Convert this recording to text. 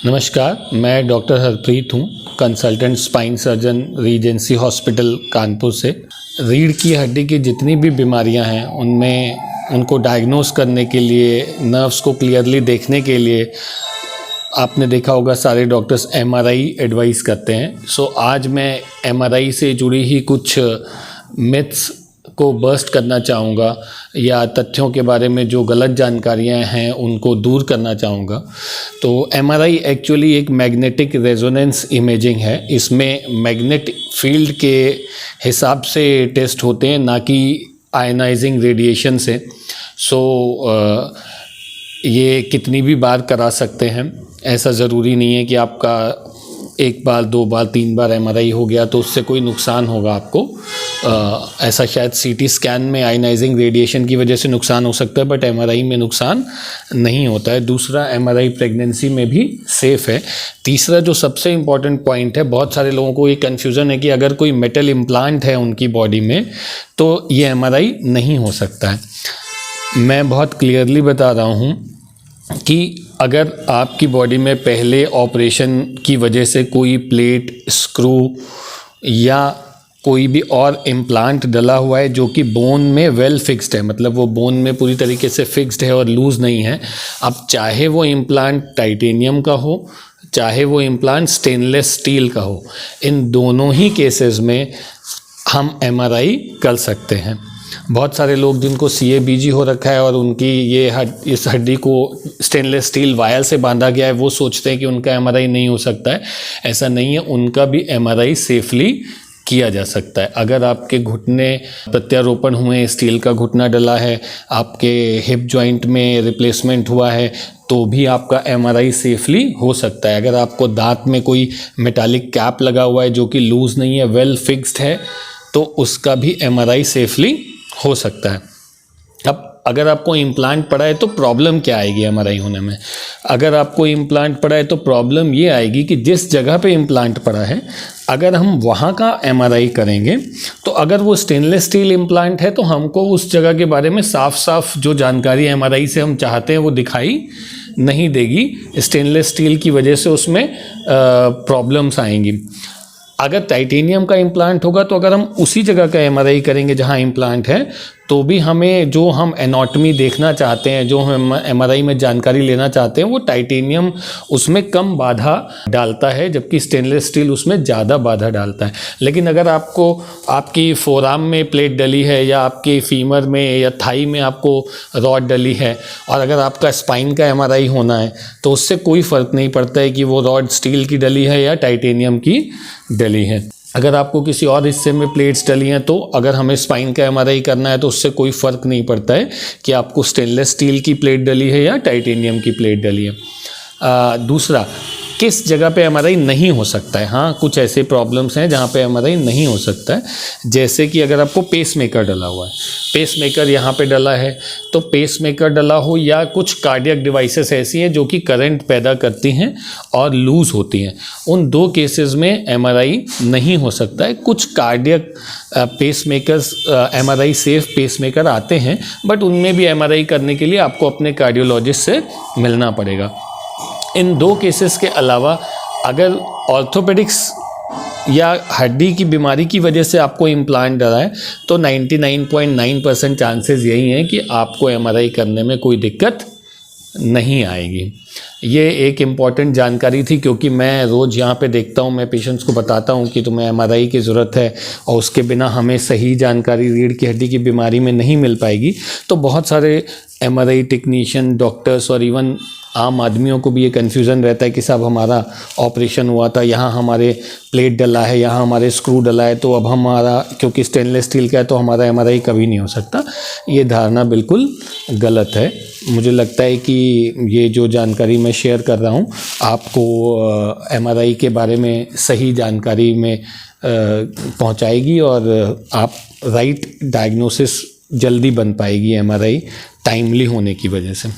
नमस्कार, मैं डॉक्टर हरप्रीत हूँ, consultant spine surgeon Regency hospital Kanpur से। रीढ़ की हड्डी की जितनी भी बीमारियाँ हैं उनमें उनको डायग्नोस करने के लिए, नर्व्स को क्लियरली देखने के लिए आपने देखा होगा सारे डॉक्टर्स एमआरआई एडवाइस करते हैं। सो आज मैं एमआरआई से जुड़ी ही कुछ मिथ्स को बर्स्ट करना चाहूँगा या तथ्यों के बारे में जो गलत जानकारियाँ हैं उनको दूर करना चाहूँगा। तो एमआरआई एक्चुअली एक मैग्नेटिक रेजोनेंस इमेजिंग है। इसमें मैग्नेटिक फील्ड के हिसाब से टेस्ट होते हैं, ना कि आयनाइजिंग रेडिएशन से। ये कितनी भी बार करा सकते हैं, ऐसा ज़रूरी नहीं है कि आपका एक बार, दो बार, तीन बार एमआरआई हो गया तो उससे कोई नुकसान होगा आपको। ऐसा शायद सीटी स्कैन में आयनाइजिंग रेडिएशन की वजह से नुकसान हो सकता है, बट एमआरआई में नुकसान नहीं होता है। दूसरा, एमआरआई प्रेगनेंसी में भी सेफ़ है। तीसरा जो सबसे इम्पॉर्टेंट पॉइंट है, बहुत सारे लोगों को ये कन्फ्यूज़न है कि अगर कोई मेटल इम्प्लांट है उनकी बॉडी में तो ये एमआरआई नहीं हो सकता है। मैं बहुत क्लियरली बता रहा हूँ कि अगर आपकी बॉडी में पहले ऑपरेशन की वजह से कोई प्लेट, स्क्रू या कोई भी और इम्प्लांट डला हुआ है जो कि बोन में वेल फिक्स्ड है, मतलब वो बोन में पूरी तरीके से फिक्स्ड है और लूज़ नहीं है, अब चाहे वो इम्प्लांट टाइटेनियम का हो, चाहे वो इम्प्लांट स्टेनलेस स्टील का हो, इन दोनों ही केसेस में हम एमआरआई कर सकते हैं। बहुत सारे लोग जिनको CABG हो रखा है और उनकी इस हड्डी को स्टेनलेस स्टील वायर से बांधा गया है, वो सोचते हैं कि उनका एमआरआई नहीं हो सकता है। ऐसा नहीं है, उनका भी एमआरआई सेफली किया जा सकता है। अगर आपके घुटने प्रत्यारोपण हुए, स्टील का घुटना डला है, आपके हिप जॉइंट में रिप्लेसमेंट हुआ है, तो भी आपका एमआरआई सेफली हो सकता है। अगर आपको दांत में कोई मेटालिक कैप लगा हुआ है जो कि लूज़ नहीं है, वेल फिक्स्ड है, तो उसका भी एमआरआई सेफली हो सकता है। अब अगर आपको इम्प्लांट पड़ा है तो प्रॉब्लम क्या आएगी एमआरआई होने में? अगर आपको इम्प्लांट पड़ा है तो प्रॉब्लम ये आएगी कि जिस जगह पे इम्प्लांट पड़ा है, अगर हम वहाँ का एमआरआई करेंगे तो अगर वो स्टेनलेस स्टील इम्प्लांट है तो हमको उस जगह के बारे में साफ साफ जो जानकारी एमआरआई से हम चाहते हैं वो दिखाई नहीं देगी। स्टेनलेस स्टील की वजह से उसमें प्रॉब्लम्स आएंगी। अगर टाइटेनियम का इम्प्लांट होगा तो अगर हम उसी जगह का एमआरआई करेंगे जहां इम्प्लांट है, तो भी हमें जो हम एनाटॉमी देखना चाहते हैं, जो हम एमआरआई में जानकारी लेना चाहते हैं, वो टाइटेनियम उसमें कम बाधा डालता है, जबकि स्टेनलेस स्टील उसमें ज़्यादा बाधा डालता है। लेकिन अगर आपको आपकी फोरआर्म में प्लेट डली है या आपके फीमर में या थाई में आपको रॉड डली है और अगर आपका स्पाइन का एमआरआई होना है, तो उससे कोई फ़र्क नहीं पड़ता है कि वो रॉड स्टील की डली है या टाइटेनियम की डली है। अगर आपको किसी और हिस्से में प्लेट्स डली हैं तो अगर हमें स्पाइन का एमआरआई करना है तो उससे कोई फ़र्क नहीं पड़ता है कि आपको स्टेनलेस स्टील की प्लेट डली है या टाइटेनियम की प्लेट डली है। दूसरा, किस जगह पे एमआरआई नहीं हो सकता है? हाँ, कुछ ऐसे प्रॉब्लम्स हैं जहाँ पे एमआरआई नहीं हो सकता है, जैसे कि अगर आपको पेसमेकर डला हुआ है, पेसमेकर यहाँ पे डला है, तो पेसमेकर डला हो या कुछ कार्डियक डिवाइसेस ऐसी हैं जो कि करंट पैदा करती हैं और लूज़ होती हैं, उन दो केसेस में एमआरआई नहीं हो सकता है। कुछ cardiac pacemakers, MRI safe pacemaker आते हैं, बट उनमें भी एमआरआई करने के लिए आपको अपने कार्डियोलॉजिस्ट से मिलना पड़ेगा। इन दो केसेस के अलावा अगर ऑर्थोपेडिक्स या हड्डी की बीमारी की वजह से आपको इम्प्लांट डला है तो 99.9% चांसेस यही हैं कि आपको एमआरआई करने में कोई दिक्कत नहीं आएगी। ये एक इम्पॉर्टेंट जानकारी थी, क्योंकि मैं रोज़ यहाँ पे देखता हूँ, मैं पेशेंट्स को बताता हूँ कि तुम्हें एमआरआई की ज़रूरत है और उसके बिना हमें सही जानकारी रीढ़ की हड्डी की बीमारी में नहीं मिल पाएगी। तो बहुत सारे एमआरआई टेक्नीशियन, डॉक्टर्स और इवन आम आदमियों को भी ये कन्फ्यूज़न रहता है कि साहब हमारा ऑपरेशन हुआ था, यहाँ हमारे प्लेट डला है, यहाँ हमारे स्क्रू डला है, तो अब हमारा, क्योंकि स्टेनलेस स्टील का है तो हमारा एमआरआई कभी नहीं हो सकता। ये धारणा बिल्कुल गलत है। मुझे लगता है कि ये जो जानकारी मैं शेयर कर रहा हूँ आपको एमआरआई के बारे में सही जानकारी में पहुँचाएगी और आप राइट डायग्नोसिस जल्दी बन पाएगी एमआरआई टाइमली होने की वजह से।